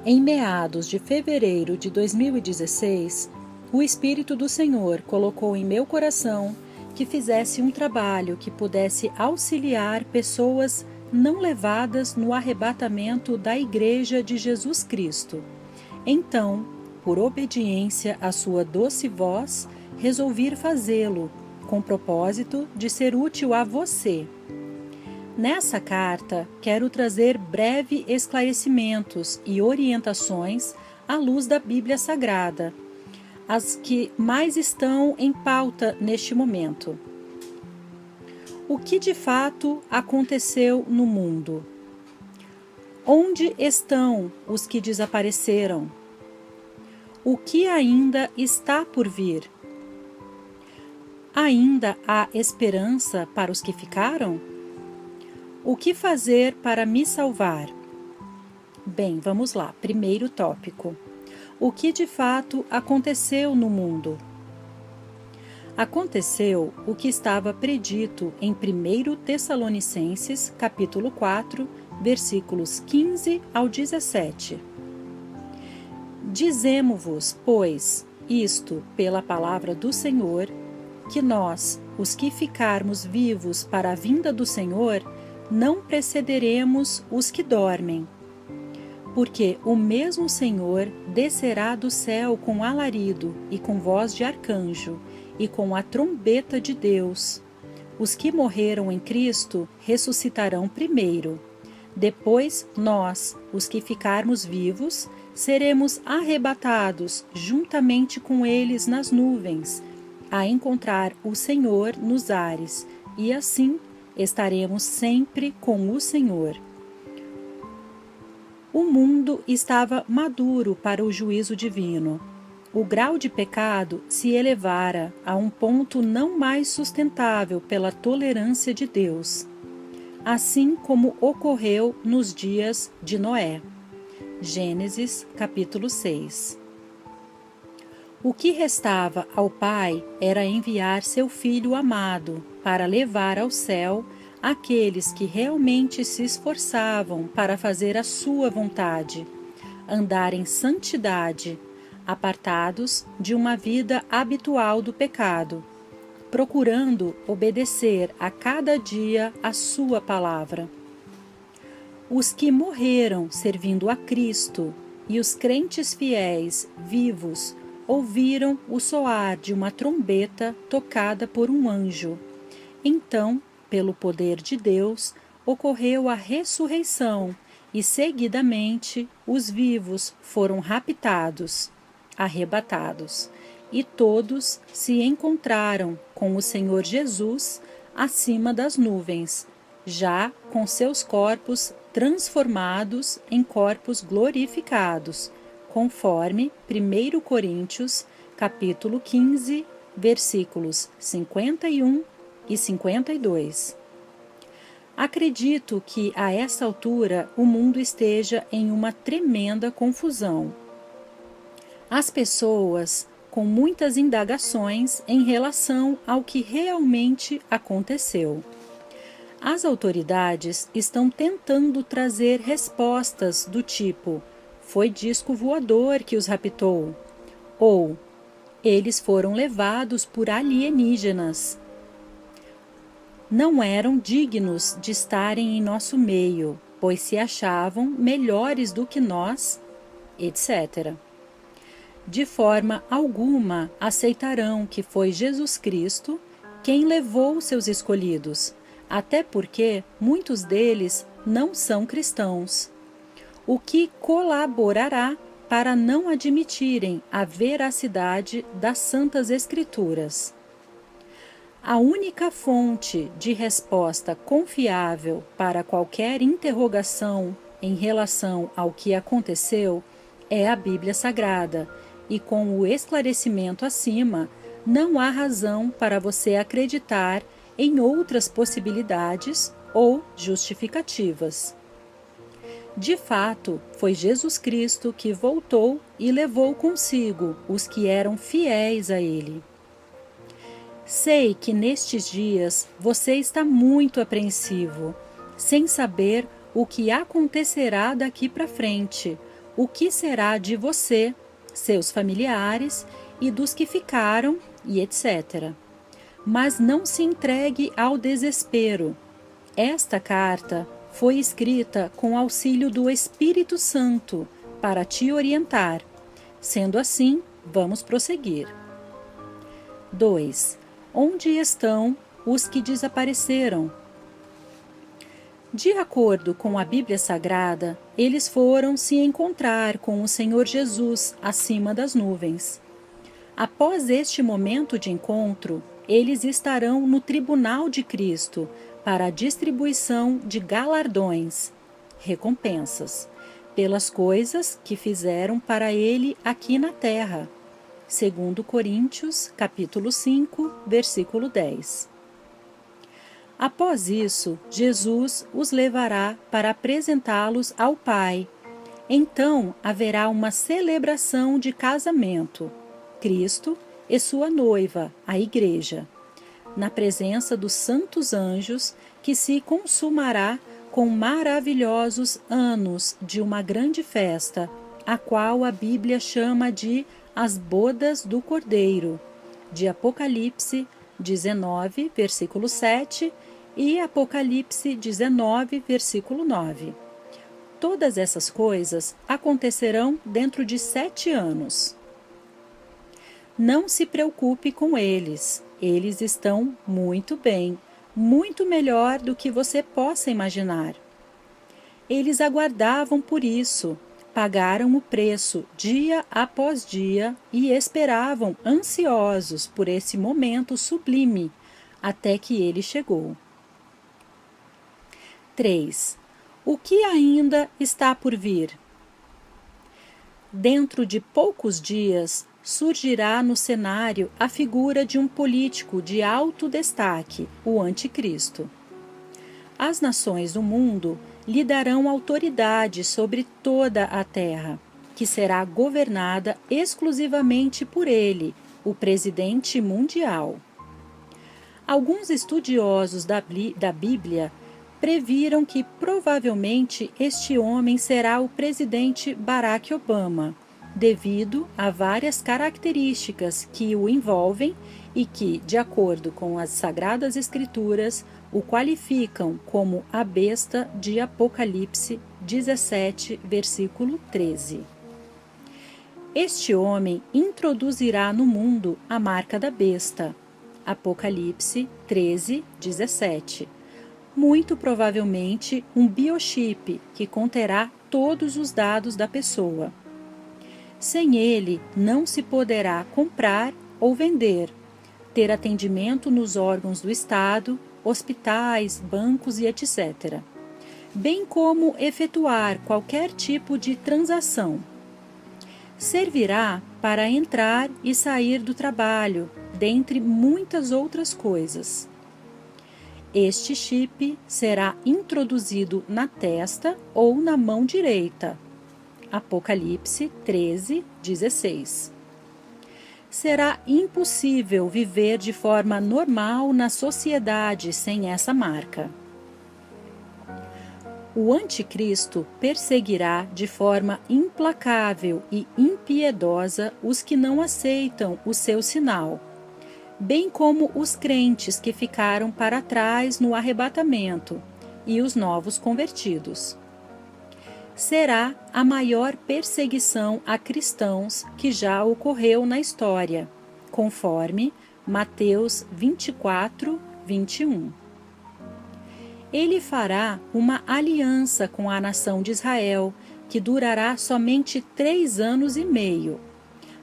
Em meados de fevereiro de 2016, o Espírito do Senhor colocou em meu coração que fizesse um trabalho que pudesse auxiliar pessoas não levadas no arrebatamento da Igreja de Jesus Cristo. Então, por obediência à sua doce voz, resolvi fazê-lo, com propósito de ser útil a você. Nessa carta, quero trazer breves esclarecimentos e orientações à luz da Bíblia Sagrada, as que mais estão em pauta neste momento. O que de fato aconteceu no mundo? Onde estão os que desapareceram? O que ainda está por vir? Ainda há esperança para os que ficaram? O que fazer para me salvar? Bem, vamos lá. Primeiro tópico. O que de fato aconteceu no mundo? Aconteceu o que estava predito em 1 Tessalonicenses, capítulo 4, versículos 15 ao 17. Dizemo-vos, pois, isto pela palavra do Senhor, que nós, os que ficarmos vivos para a vinda do Senhor, não precederemos os que dormem. Porque o mesmo Senhor descerá do céu com alarido e com voz de arcanjo e com a trombeta de Deus. Os que morreram em Cristo ressuscitarão primeiro. Depois nós, os que ficarmos vivos, seremos arrebatados juntamente com eles nas nuvens, a encontrar o Senhor nos ares, e assim estaremos sempre com o Senhor. O mundo estava maduro para o juízo divino. O grau de pecado se elevara a um ponto não mais sustentável pela tolerância de Deus, assim como ocorreu nos dias de Noé. Gênesis, capítulo 6. O que restava ao Pai era enviar seu Filho amado para levar ao céu aqueles que realmente se esforçavam para fazer a sua vontade, andar em santidade, apartados de uma vida habitual do pecado, procurando obedecer a cada dia a sua palavra. Os que morreram servindo a Cristo e os crentes fiéis, vivos, ouviram o soar de uma trombeta tocada por um anjo. Então, pelo poder de Deus, ocorreu a ressurreição e, seguidamente, os vivos foram raptados, arrebatados, e todos se encontraram com o Senhor Jesus acima das nuvens, já com seus corpos transformados em corpos glorificados, conforme 1 Coríntios, capítulo 15, versículos 51 e 52. Acredito que, a essa altura, o mundo esteja em uma tremenda confusão. As pessoas com muitas indagações em relação ao que realmente aconteceu. As autoridades estão tentando trazer respostas do tipo: foi disco voador que os raptou, ou eles foram levados por alienígenas, não eram dignos de estarem em nosso meio, pois se achavam melhores do que nós, etc. De forma alguma aceitarão que foi Jesus Cristo quem levou seus escolhidos, até porque muitos deles não são cristãos, o que colaborará para não admitirem a veracidade das Santas Escrituras. A única fonte de resposta confiável para qualquer interrogação em relação ao que aconteceu é a Bíblia Sagrada, e com o esclarecimento acima, não há razão para você acreditar em outras possibilidades ou justificativas. De fato, foi Jesus Cristo que voltou e levou consigo os que eram fiéis a Ele. Sei que nestes dias você está muito apreensivo, sem saber o que acontecerá daqui para frente, o que será de você, seus familiares e dos que ficaram, e etc. Mas não se entregue ao desespero. Esta carta foi escrita com auxílio do Espírito Santo para te orientar. Sendo assim, vamos prosseguir. 2. Onde estão os que desapareceram? De acordo com a Bíblia Sagrada, eles foram se encontrar com o Senhor Jesus acima das nuvens. Após este momento de encontro, eles estarão no tribunal de Cristo para a distribuição de galardões, recompensas, pelas coisas que fizeram para ele aqui na terra. 2 Coríntios, capítulo 5, versículo 10. Após isso, Jesus os levará para apresentá-los ao Pai. Então haverá uma celebração de casamento, Cristo e sua noiva, a Igreja, na presença dos santos anjos, que se consumará com maravilhosos anos de uma grande festa, a qual a Bíblia chama de as bodas do Cordeiro, de Apocalipse 19, versículo 7 e Apocalipse 19, versículo 9. Todas essas coisas acontecerão dentro de 7 anos. Não se preocupe com eles. Eles estão muito bem, muito melhor do que você possa imaginar. Eles aguardavam por isso, pagaram o preço dia após dia e esperavam ansiosos por esse momento sublime, até que ele chegou. 3. O que ainda está por vir? Dentro de poucos dias, surgirá no cenário a figura de um político de alto destaque, o Anticristo. As nações do mundo lhe darão autoridade sobre toda a terra, que será governada exclusivamente por ele, o presidente mundial. Alguns estudiosos da Bíblia previram que provavelmente este homem será o presidente Barack Obama, devido a várias características que o envolvem e que, de acordo com as Sagradas Escrituras, o qualificam como a besta de Apocalipse 17, versículo 13. Este homem introduzirá no mundo a marca da besta, Apocalipse 13, 17. Muito provavelmente um biochip que conterá todos os dados da pessoa. Sem ele, não se poderá comprar ou vender, ter atendimento nos órgãos do Estado, hospitais, bancos e etc., bem como efetuar qualquer tipo de transação. Servirá para entrar e sair do trabalho, dentre muitas outras coisas. Este chip será introduzido na testa ou na mão direita. Apocalipse 13, 16. Será impossível viver de forma normal na sociedade sem essa marca. O Anticristo perseguirá de forma implacável e impiedosa os que não aceitam o seu sinal, bem como os crentes que ficaram para trás no arrebatamento e os novos convertidos. Será a maior perseguição a cristãos que já ocorreu na história, conforme Mateus 24, 21. Ele fará uma aliança com a nação de Israel, que durará somente 3 anos e meio.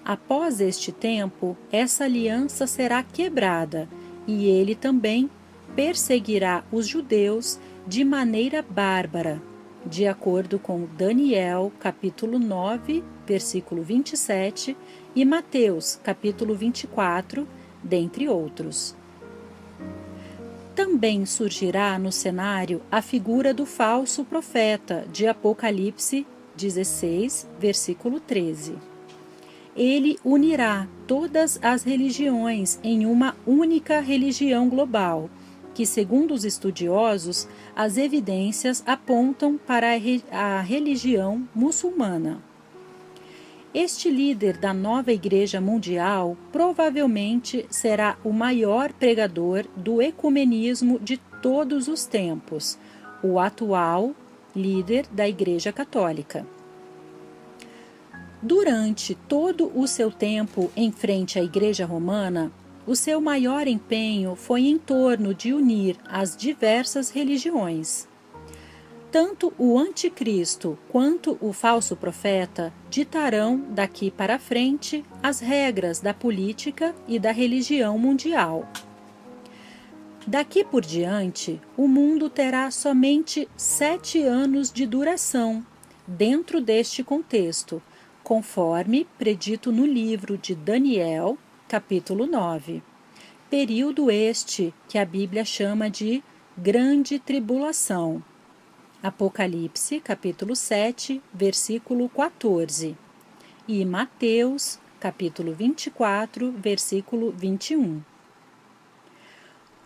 Após este tempo, essa aliança será quebrada, e ele também perseguirá os judeus de maneira bárbara, de acordo com Daniel, capítulo 9, versículo 27, e Mateus, capítulo 24, dentre outros. Também surgirá no cenário a figura do falso profeta, de Apocalipse 16, versículo 13. Ele unirá todas as religiões em uma única religião global, que, segundo os estudiosos, as evidências apontam para a religião muçulmana. Este líder da nova Igreja Mundial provavelmente será o maior pregador do ecumenismo de todos os tempos, o atual líder da Igreja Católica. Durante todo o seu tempo em frente à Igreja Romana, o seu maior empenho foi em torno de unir as diversas religiões. Tanto o anticristo quanto o falso profeta ditarão daqui para frente as regras da política e da religião mundial. Daqui por diante, o mundo terá somente 7 anos de duração dentro deste contexto, conforme predito no livro de Daniel, capítulo 9. Período este que a Bíblia chama de Grande Tribulação. Apocalipse, capítulo 7, versículo 14. E Mateus, capítulo 24, versículo 21.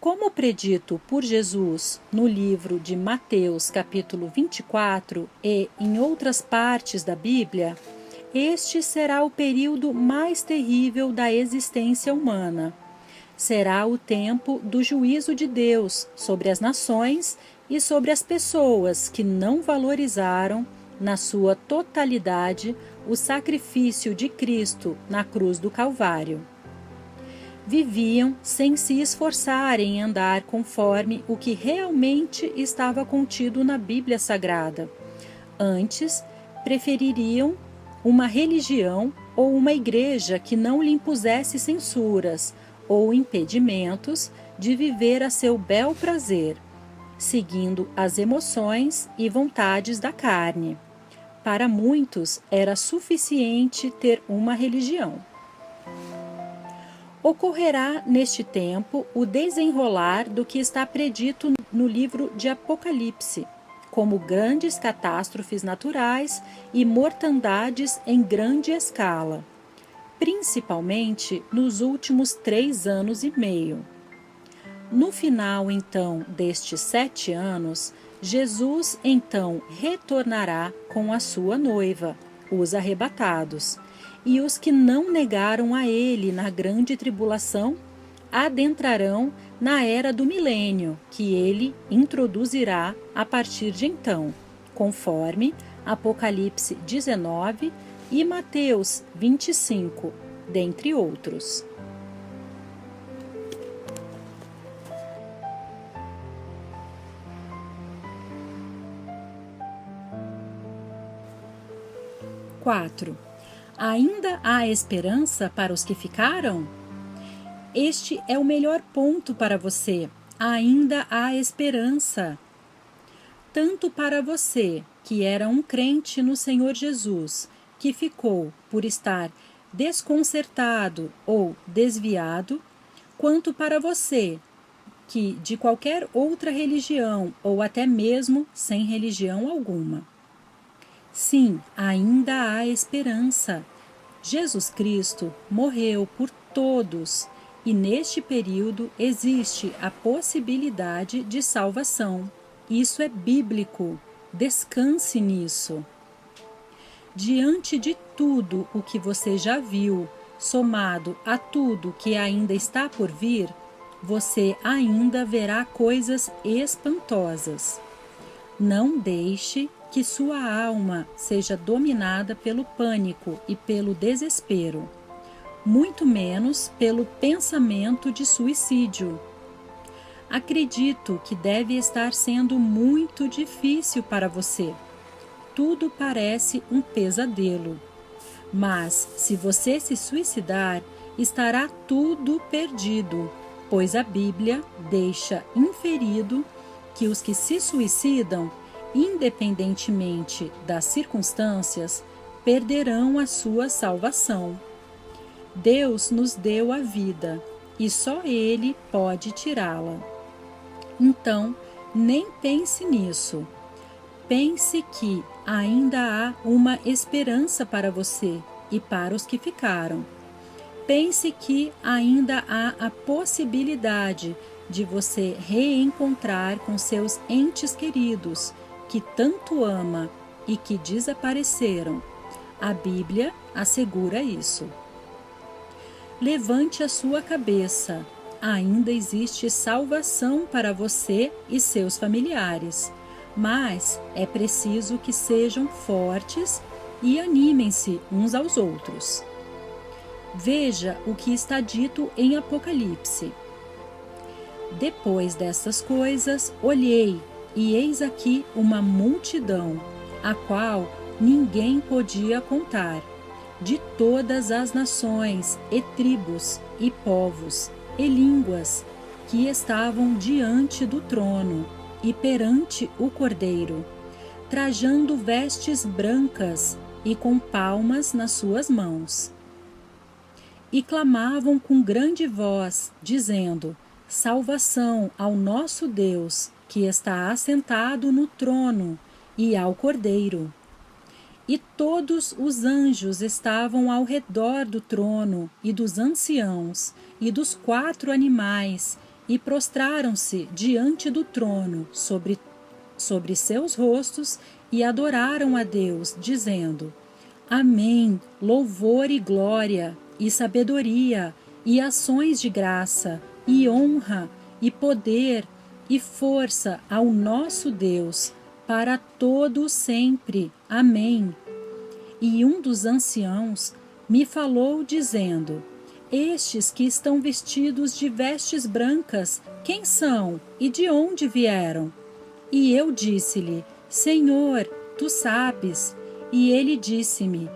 Como predito por Jesus no livro de Mateus, capítulo 24, e em outras partes da Bíblia, este será o período mais terrível da existência humana. Será o tempo do juízo de Deus sobre as nações e sobre as pessoas que não valorizaram, na sua totalidade, o sacrifício de Cristo na cruz do Calvário. Viviam sem se esforçarem em andar conforme o que realmente estava contido na Bíblia Sagrada. Antes, prefeririam uma religião ou uma igreja que não lhe impusesse censuras ou impedimentos de viver a seu bel prazer, seguindo as emoções e vontades da carne. Para muitos era suficiente ter uma religião. Ocorrerá neste tempo o desenrolar do que está predito no livro de Apocalipse, como grandes catástrofes naturais e mortandades em grande escala, principalmente nos últimos 3 anos e meio. No final, então, destes 7 anos, Jesus, então, retornará com a sua noiva, os arrebatados, e os que não negaram a ele na grande tribulação adentrarão na era do milênio, que ele introduzirá a partir de então, conforme Apocalipse 19 e Mateus 25, dentre outros. Quatro. Ainda há esperança para os que ficaram? Este é o melhor ponto para você. Ainda há esperança. Tanto para você, que era um crente no Senhor Jesus, que ficou por estar desconcertado ou desviado, quanto para você, que de qualquer outra religião ou até mesmo sem religião alguma. Sim, ainda há esperança. Jesus Cristo morreu por todos e neste período existe a possibilidade de salvação. Isso é bíblico. Descanse nisso. Diante de tudo o que você já viu, somado a tudo que ainda está por vir, você ainda verá coisas espantosas. Não deixe que sua alma seja dominada pelo pânico e pelo desespero, muito menos pelo pensamento de suicídio. Acredito que deve estar sendo muito difícil para você. Tudo parece um pesadelo. Mas, se você se suicidar, estará tudo perdido, pois a Bíblia deixa inferido que os que se suicidam, independentemente das circunstâncias, perderão a sua salvação. Deus nos deu a vida e só Ele pode tirá-la. Então, nem pense nisso. Pense que ainda há uma esperança para você e para os que ficaram. Pense que ainda há a possibilidade de você reencontrar com seus entes queridos, que tanto ama e que desapareceram. A Bíblia assegura isso. Levante a sua cabeça. Ainda existe salvação para você e seus familiares, mas é preciso que sejam fortes e animem-se uns aos outros. Veja o que está dito em Apocalipse. Depois destas coisas, olhei, e eis aqui uma multidão, a qual ninguém podia contar, de todas as nações, e tribos, e povos, e línguas, que estavam diante do trono e perante o Cordeiro, trajando vestes brancas e com palmas nas suas mãos. E clamavam com grande voz, dizendo: Salvação ao nosso Deus, que está assentado no trono, e ao Cordeiro. E todos os anjos estavam ao redor do trono, e dos anciãos, e dos 4 animais, e prostraram-se diante do trono, sobre seus rostos, e adoraram a Deus, dizendo: Amém, louvor e glória, e sabedoria, e ações de graça, e honra, e poder, e força ao nosso Deus, para todo sempre. Amém. E um dos anciãos me falou, dizendo: Estes que estão vestidos de vestes brancas, quem são e de onde vieram? E eu disse-lhe: Senhor, tu sabes. E ele disse-me: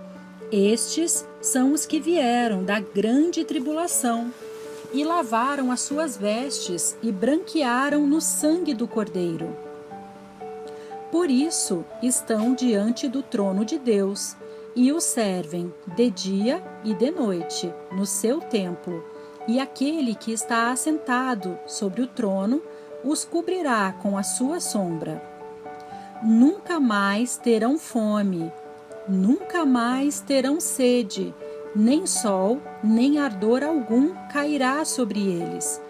Estes são os que vieram da grande tribulação, e lavaram as suas vestes e branquearam no sangue do Cordeiro. Por isso estão diante do trono de Deus, e o servem de dia e de noite, no seu templo, e aquele que está assentado sobre o trono os cobrirá com a sua sombra. Nunca mais terão fome, nunca mais terão sede, nem sol, nem ardor algum cairá sobre eles,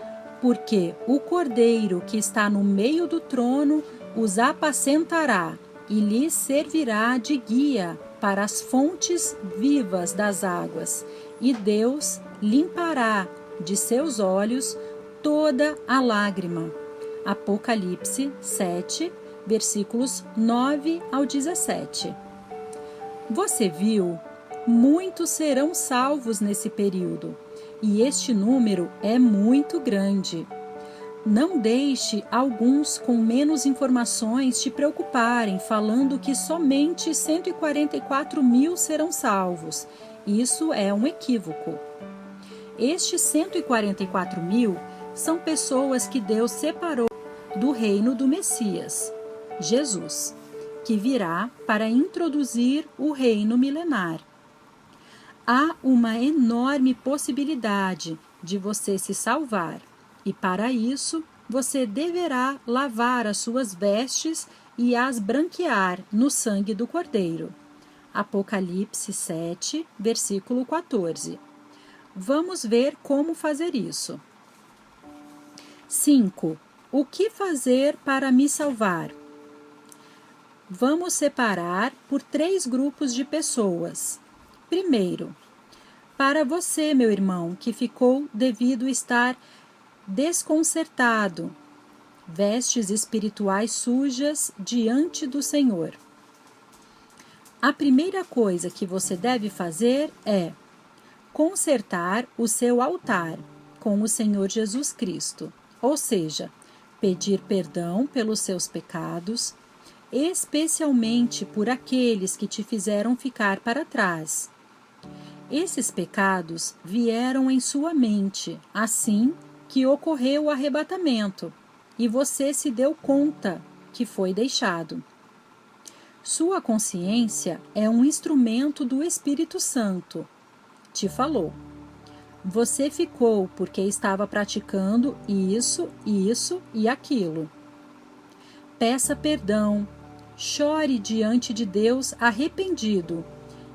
porque o Cordeiro que está no meio do trono os apacentará e lhes servirá de guia para as fontes vivas das águas, e Deus limpará de seus olhos toda a lágrima. Apocalipse 7, versículos 9 ao 17. Você viu? Muitos serão salvos nesse período, e este número é muito grande. Não deixe alguns com menos informações te preocuparem, falando que somente 144 mil serão salvos. Isso é um equívoco. Estes 144 mil são pessoas que Deus separou do reino do Messias, Jesus, que virá para introduzir o reino milenar. Há uma enorme possibilidade de você se salvar, e para isso você deverá lavar as suas vestes e as branquear no sangue do Cordeiro. Apocalipse 7, versículo 14. Vamos ver como fazer isso. 5. O que fazer para me salvar? Vamos separar por 3 grupos de pessoas. Primeiro, para você, meu irmão, que ficou devido estar desconcertado, vestes espirituais sujas diante do Senhor. A primeira coisa que você deve fazer é consertar o seu altar com o Senhor Jesus Cristo, ou seja, pedir perdão pelos seus pecados, especialmente por aqueles que te fizeram ficar para trás. Esses pecados vieram em sua mente, assim que ocorreu o arrebatamento, e você se deu conta que foi deixado. Sua consciência é um instrumento do Espírito Santo. Te falou. Você ficou porque estava praticando isso e aquilo. Peça perdão, chore diante de Deus arrependido,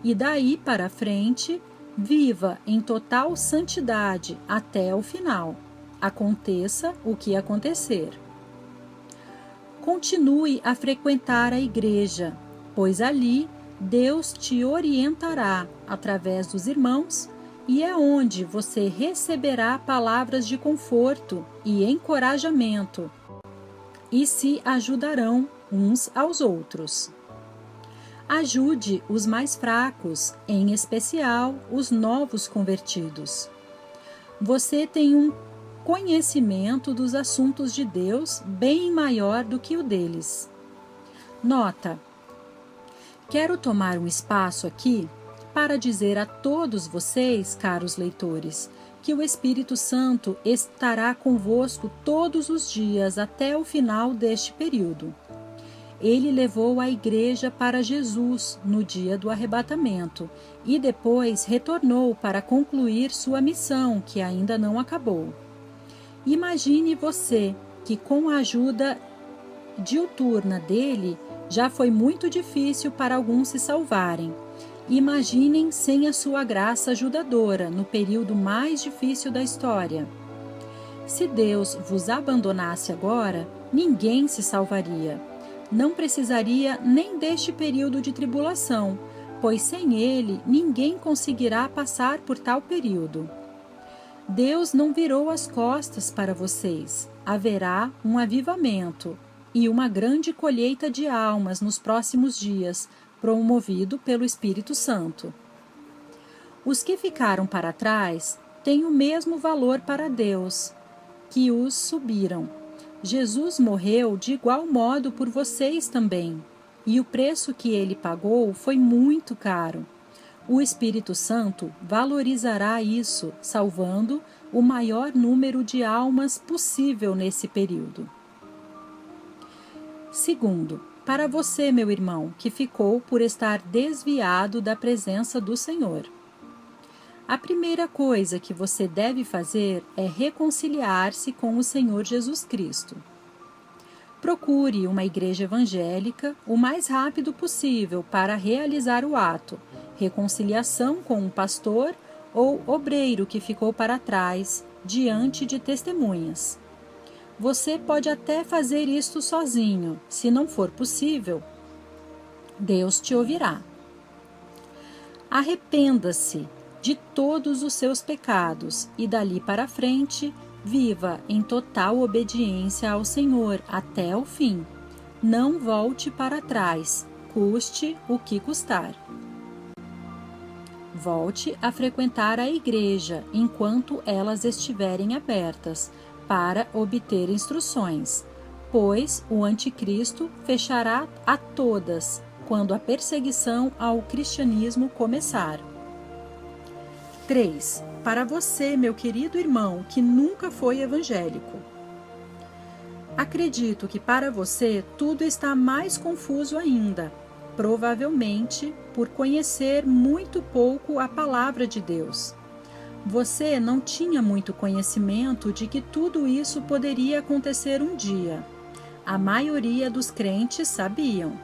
e daí para frente, viva em total santidade até o final, aconteça o que acontecer. Continue a frequentar a igreja, pois ali Deus te orientará através dos irmãos e é onde você receberá palavras de conforto e encorajamento e se ajudarão uns aos outros. Ajude os mais fracos, em especial os novos convertidos. Você tem um conhecimento dos assuntos de Deus bem maior do que o deles. Nota: quero tomar um espaço aqui para dizer a todos vocês, caros leitores, que o Espírito Santo estará convosco todos os dias até o final deste período. Ele levou a igreja para Jesus no dia do arrebatamento e depois retornou para concluir sua missão, que ainda não acabou. Imagine você que, com a ajuda diuturna dele, já foi muito difícil para alguns se salvarem. Imaginem sem a sua graça ajudadora no período mais difícil da história. Se Deus vos abandonasse agora, ninguém se salvaria. Não precisaria nem deste período de tribulação, pois sem ele ninguém conseguirá passar por tal período. Deus não virou as costas para vocês. Haverá um avivamento e uma grande colheita de almas nos próximos dias, promovido pelo Espírito Santo. Os que ficaram para trás têm o mesmo valor para Deus que os subiram. Jesus morreu de igual modo por vocês também, e o preço que ele pagou foi muito caro. O Espírito Santo valorizará isso, salvando o maior número de almas possível nesse período. Segundo, para você, meu irmão, que ficou por estar desviado da presença do Senhor. A primeira coisa que você deve fazer é reconciliar-se com o Senhor Jesus Cristo. Procure uma igreja evangélica o mais rápido possível para realizar o ato, reconciliação com um pastor ou obreiro que ficou para trás, diante de testemunhas. Você pode até fazer isto sozinho. Se não for possível, Deus te ouvirá. Arrependa-se de todos os seus pecados e dali para frente viva em total obediência ao Senhor até o fim. Não volte para trás, custe o que custar. Volte a frequentar a igreja enquanto elas estiverem abertas, para obter instruções, pois o anticristo fechará a todas quando a perseguição ao cristianismo começar. 3. Para você, meu querido irmão, que nunca foi evangélico. Acredito que para você tudo está mais confuso ainda, provavelmente por conhecer muito pouco a palavra de Deus. Você não tinha muito conhecimento de que tudo isso poderia acontecer um dia. A maioria dos crentes sabiam.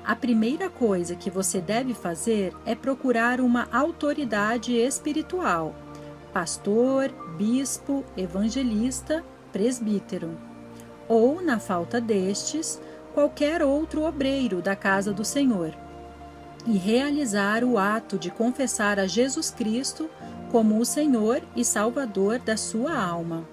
A primeira coisa que você deve fazer é procurar uma autoridade espiritual, pastor, bispo, evangelista, presbítero, ou, na falta destes, qualquer outro obreiro da casa do Senhor, e realizar o ato de confessar a Jesus Cristo como o Senhor e Salvador da sua alma.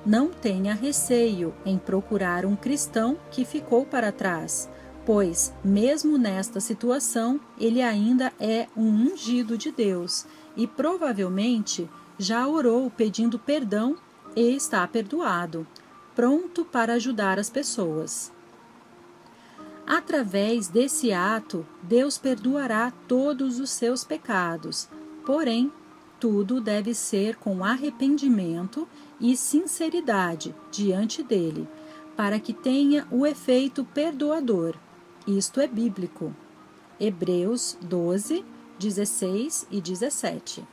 Não tenha receio em procurar um cristão que ficou para trás, pois, mesmo nesta situação, ele ainda é um ungido de Deus e provavelmente já orou pedindo perdão e está perdoado, pronto para ajudar as pessoas. Através desse ato, Deus perdoará todos os seus pecados, porém, tudo deve ser com arrependimento e sinceridade diante dele, para que tenha o efeito perdoador. Isto é bíblico. Hebreus 12, 16 e 17.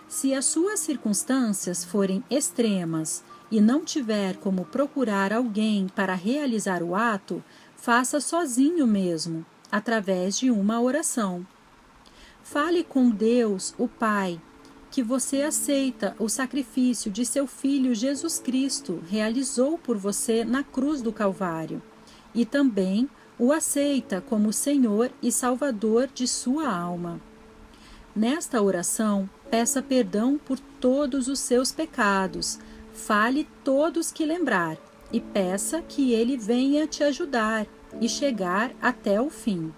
Se as suas circunstâncias forem extremas e não tiver como procurar alguém para realizar o ato, faça sozinho mesmo, através de uma oração. Fale com Deus, o Pai, que você aceita o sacrifício de seu Filho Jesus Cristo realizou por você na cruz do Calvário, e também o aceita como Senhor e Salvador de sua alma. Nesta oração, peça perdão por todos os seus pecados, fale todos que lembrar e peça que Ele venha te ajudar e chegar até o fim.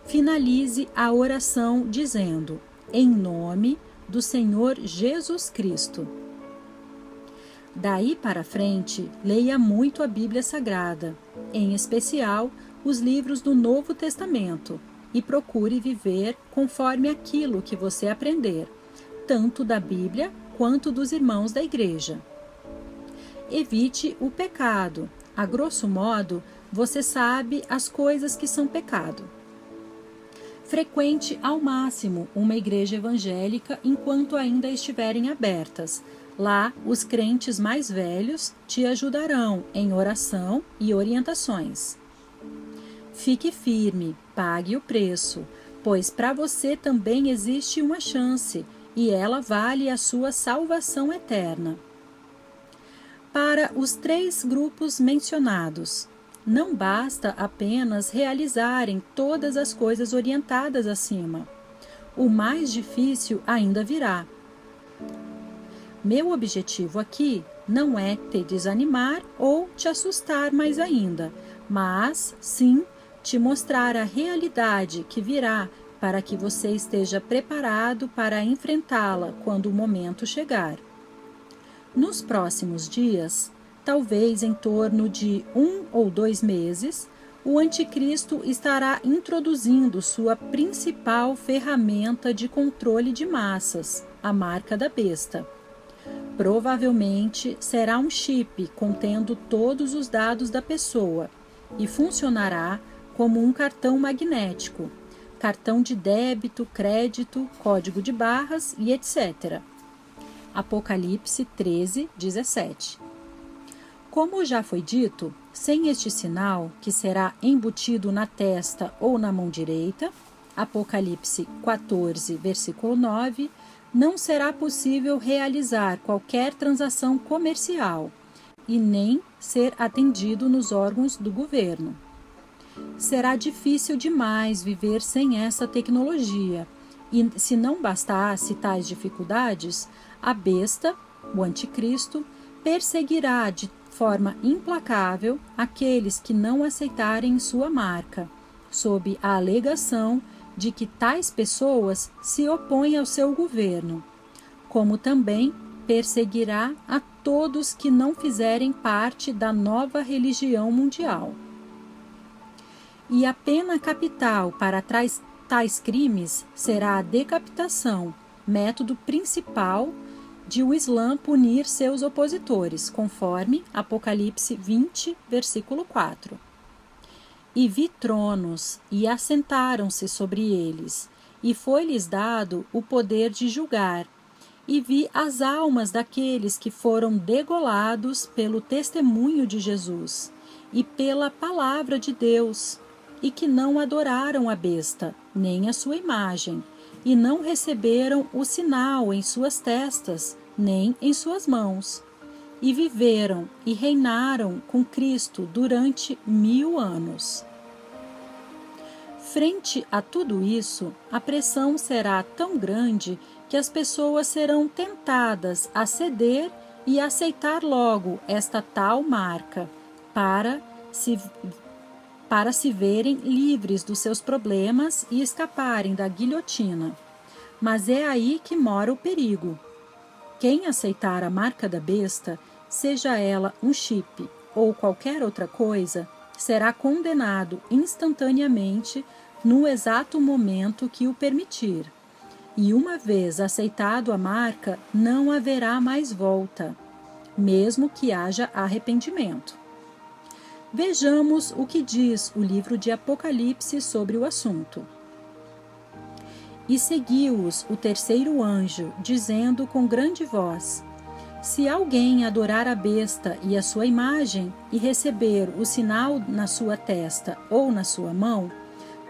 Finalize a oração dizendo: em nome do Senhor Jesus Cristo. Daí para frente, leia muito a Bíblia Sagrada, em especial os livros do Novo Testamento, e procure viver conforme aquilo que você aprender, tanto da Bíblia quanto dos irmãos da igreja. Evite o pecado. A grosso modo, você sabe as coisas que são pecado. Frequente ao máximo uma igreja evangélica enquanto ainda estiverem abertas. Lá, os crentes mais velhos te ajudarão em oração e orientações. Fique firme, pague o preço, pois para você também existe uma chance e ela vale a sua salvação eterna. Para os 3 grupos mencionados, não basta apenas realizarem todas as coisas orientadas acima. O mais difícil ainda virá. Meu objetivo aqui não é te desanimar ou te assustar mais ainda, mas sim te mostrar a realidade que virá para que você esteja preparado para enfrentá-la quando o momento chegar. Nos próximos dias, talvez em torno de 1 ou 2 meses, o anticristo estará introduzindo sua principal ferramenta de controle de massas, a marca da besta. Provavelmente será um chip contendo todos os dados da pessoa e funcionará como um cartão magnético, cartão de débito, crédito, código de barras e etc. Apocalipse 13, 17. Como já foi dito, sem este sinal, que será embutido na testa ou na mão direita, Apocalipse 14, versículo 9, não será possível realizar qualquer transação comercial e nem ser atendido nos órgãos do governo. Será difícil demais viver sem essa tecnologia e, se não bastasse tais dificuldades, a besta, o anticristo, perseguirá de forma implacável aqueles que não aceitarem sua marca, sob a alegação de que tais pessoas se opõem ao seu governo, como também perseguirá a todos que não fizerem parte da nova religião mundial. E a pena capital para tais crimes será a decapitação, método principal de o Islã punir seus opositores, conforme Apocalipse 20, versículo 4. E vi tronos, e assentaram-se sobre eles, e foi-lhes dado o poder de julgar. E vi as almas daqueles que foram degolados pelo testemunho de Jesus e pela palavra de Deus, e que não adoraram a besta, nem a sua imagem, e não receberam o sinal em suas testas, nem em suas mãos. E viveram e reinaram com Cristo durante 1000 anos. Frente a tudo isso, a pressão será tão grande que as pessoas serão tentadas a ceder e aceitar logo esta tal marca, para se verem livres dos seus problemas e escaparem da guilhotina. Mas é aí que mora o perigo. Quem aceitar a marca da besta, seja ela um chip ou qualquer outra coisa, será condenado instantaneamente no exato momento que o permitir. E uma vez aceitado a marca, não haverá mais volta, mesmo que haja arrependimento. Vejamos o que diz o livro de Apocalipse sobre o assunto. E seguiu-os o terceiro anjo, dizendo com grande voz: Se alguém adorar a besta e a sua imagem, e receber o sinal na sua testa ou na sua mão,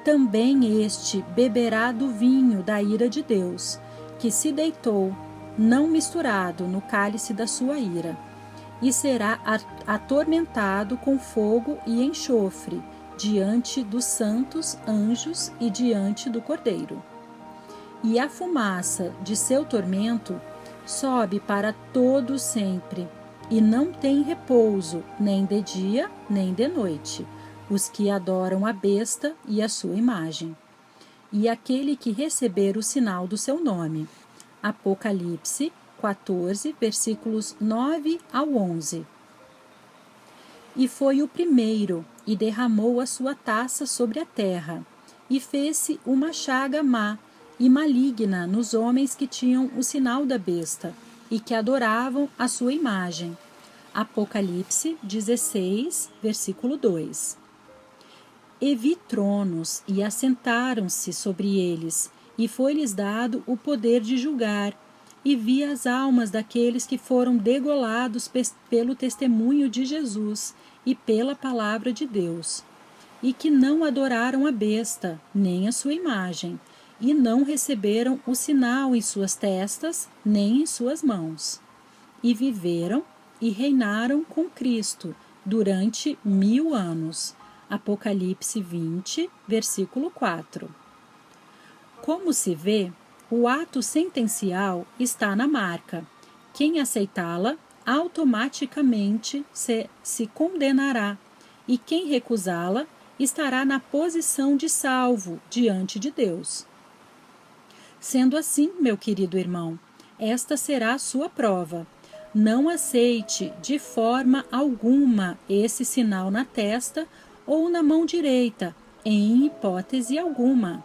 também este beberá do vinho da ira de Deus, que se deitou, não misturado, no cálice da sua ira, e será atormentado com fogo e enxofre, diante dos santos anjos e diante do Cordeiro. E a fumaça de seu tormento sobe para todo sempre, e não tem repouso, nem de dia, nem de noite, os que adoram a besta e a sua imagem, e aquele que receber o sinal do seu nome. Apocalipse 14, versículos 9 ao 11. E foi o primeiro, e derramou a sua taça sobre a terra, e fez-se uma chaga má e maligna nos homens que tinham o sinal da besta, e que adoravam a sua imagem. Apocalipse 16, versículo 2. E vi tronos, e assentaram-se sobre eles, e foi-lhes dado o poder de julgar, e vi as almas daqueles que foram degolados pelo testemunho de Jesus e pela palavra de Deus, e que não adoraram a besta, nem a sua imagem, e não receberam o sinal em suas testas, nem em suas mãos. E viveram e reinaram com Cristo durante 1000 anos. Apocalipse 20, versículo 4. Como se vê, o ato sentencial está na marca. Quem aceitá-la, automaticamente se condenará, e quem recusá-la estará na posição de salvo diante de Deus. Sendo assim, meu querido irmão, esta será a sua prova. Não aceite de forma alguma esse sinal na testa ou na mão direita, em hipótese alguma.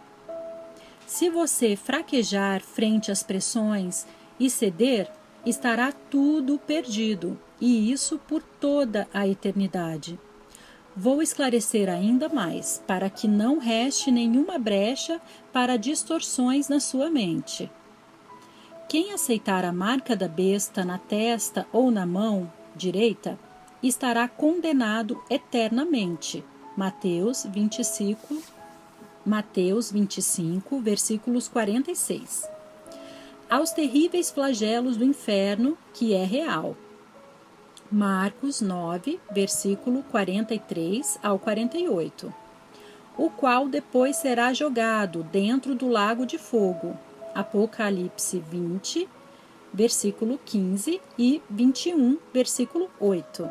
Se você fraquejar frente às pressões e ceder, estará tudo perdido, e isso por toda a eternidade. Vou esclarecer ainda mais, para que não reste nenhuma brecha para distorções na sua mente. Quem aceitar a marca da besta na testa ou na mão direita, estará condenado eternamente. Mateus 25, versículos 46. Aos terríveis flagelos do inferno, que é real. Marcos 9, versículo 43 ao 48. O qual depois será jogado dentro do lago de fogo. Apocalipse 20, versículo 15 e 21, versículo 8.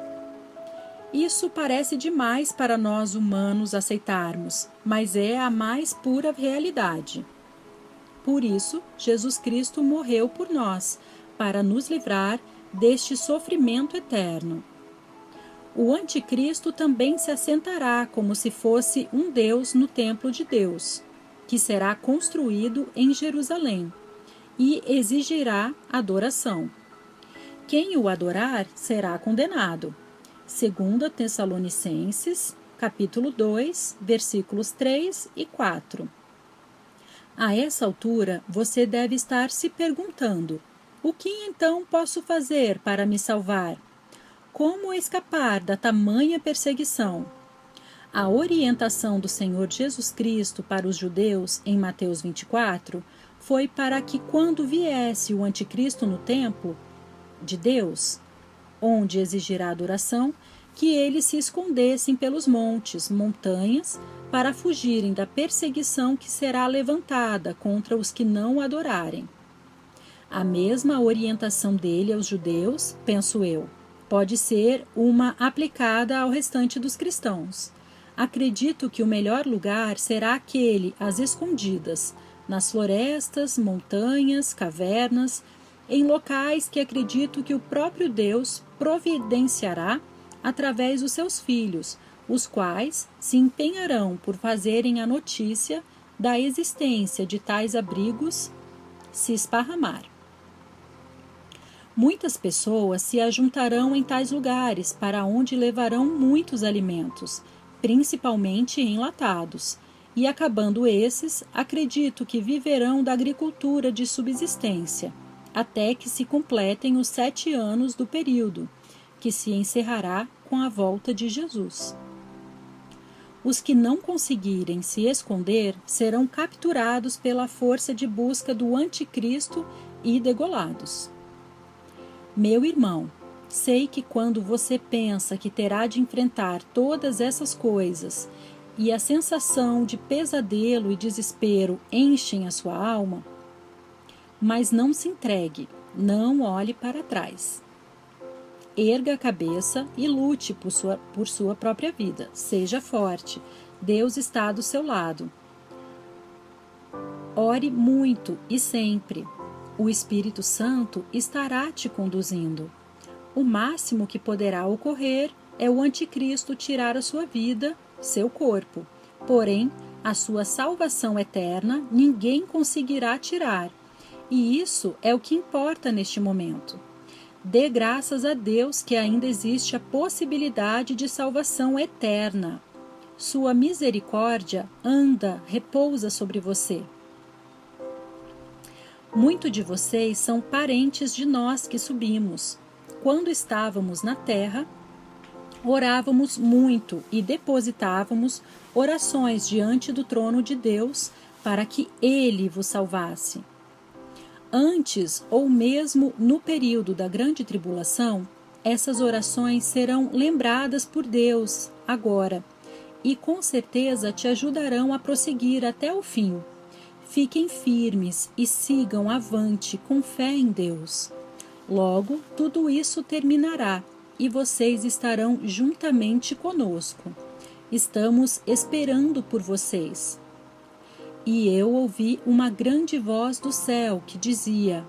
Isso parece demais para nós humanos aceitarmos, mas é a mais pura realidade. Por isso, Jesus Cristo morreu por nós, para nos livrar deste sofrimento eterno. O anticristo também se assentará como se fosse um Deus no templo de Deus, que será construído em Jerusalém, e exigirá adoração. Quem o adorar será condenado. 2 Tessalonicenses, capítulo 2, versículos 3 e 4. A essa altura, você deve estar se perguntando: o que então posso fazer para me salvar? Como escapar da tamanha perseguição? A orientação do Senhor Jesus Cristo para os judeus em Mateus 24 foi para que, quando viesse o anticristo no templo de Deus, onde exigirá adoração, que eles se escondessem pelos montes, montanhas, para fugirem da perseguição que será levantada contra os que não o adorarem. A mesma orientação dele aos judeus, penso eu, pode ser uma aplicada ao restante dos cristãos. Acredito que o melhor lugar será aquele às escondidas, nas florestas, montanhas, cavernas, em locais que acredito que o próprio Deus providenciará através dos seus filhos, os quais se empenharão por fazerem a notícia da existência de tais abrigos se esparramar. Muitas pessoas se ajuntarão em tais lugares, para onde levarão muitos alimentos, principalmente enlatados, e acabando esses, acredito que viverão da agricultura de subsistência, até que se completem os 7 anos do período, que se encerrará com a volta de Jesus. Os que não conseguirem se esconder serão capturados pela força de busca do anticristo e degolados. Meu irmão, sei que quando você pensa que terá de enfrentar todas essas coisas e a sensação de pesadelo e desespero enchem a sua alma, mas não se entregue, não olhe para trás. Erga a cabeça e lute por sua própria vida. Seja forte. Deus está do seu lado. Ore muito e sempre. O Espírito Santo estará te conduzindo. O máximo que poderá ocorrer é o anticristo tirar a sua vida, seu corpo. Porém, a sua salvação eterna ninguém conseguirá tirar. E isso é o que importa neste momento. Dê graças a Deus que ainda existe a possibilidade de salvação eterna. Sua misericórdia repousa sobre você. Muitos de vocês são parentes de nós que subimos. Quando estávamos na terra, orávamos muito e depositávamos orações diante do trono de Deus para que Ele vos salvasse. Antes ou mesmo no período da grande tribulação, essas orações serão lembradas por Deus agora e com certeza te ajudarão a prosseguir até o fim. Fiquem firmes e sigam avante com fé em Deus. Logo, tudo isso terminará e vocês estarão juntamente conosco. Estamos esperando por vocês. E eu ouvi uma grande voz do céu que dizia: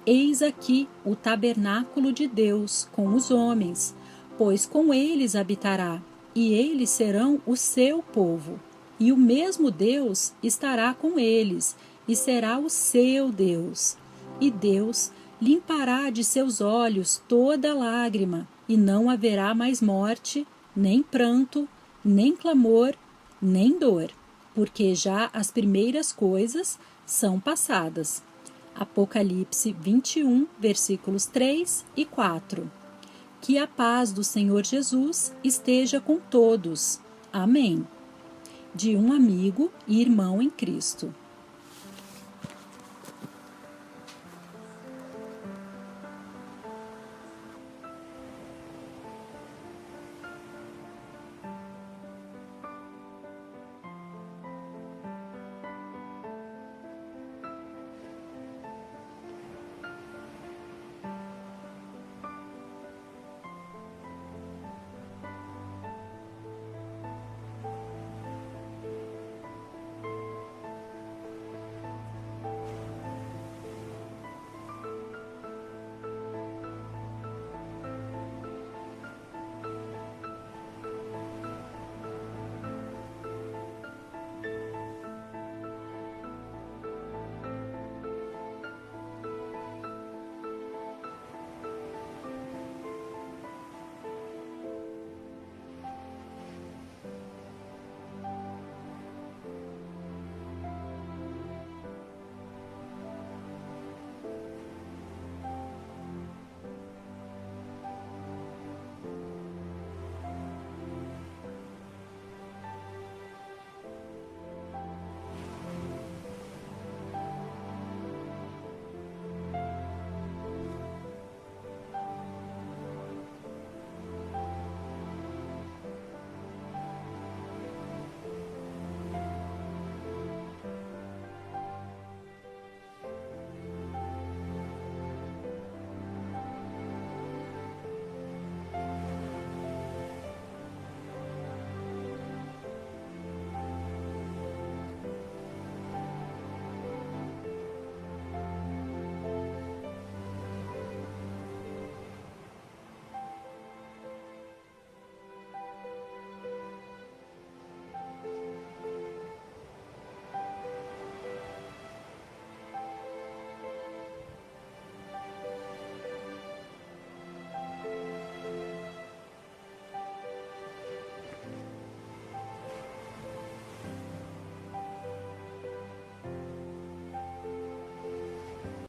Eis aqui o tabernáculo de Deus com os homens, pois com eles habitará, e eles serão o seu povo. E o mesmo Deus estará com eles, e será o seu Deus. E Deus limpará de seus olhos toda lágrima, e não haverá mais morte, nem pranto, nem clamor, nem dor, porque já as primeiras coisas são passadas. Apocalipse 21, versículos 3 e 4. Que a paz do Senhor Jesus esteja com todos. Amém. De um amigo e irmão em Cristo.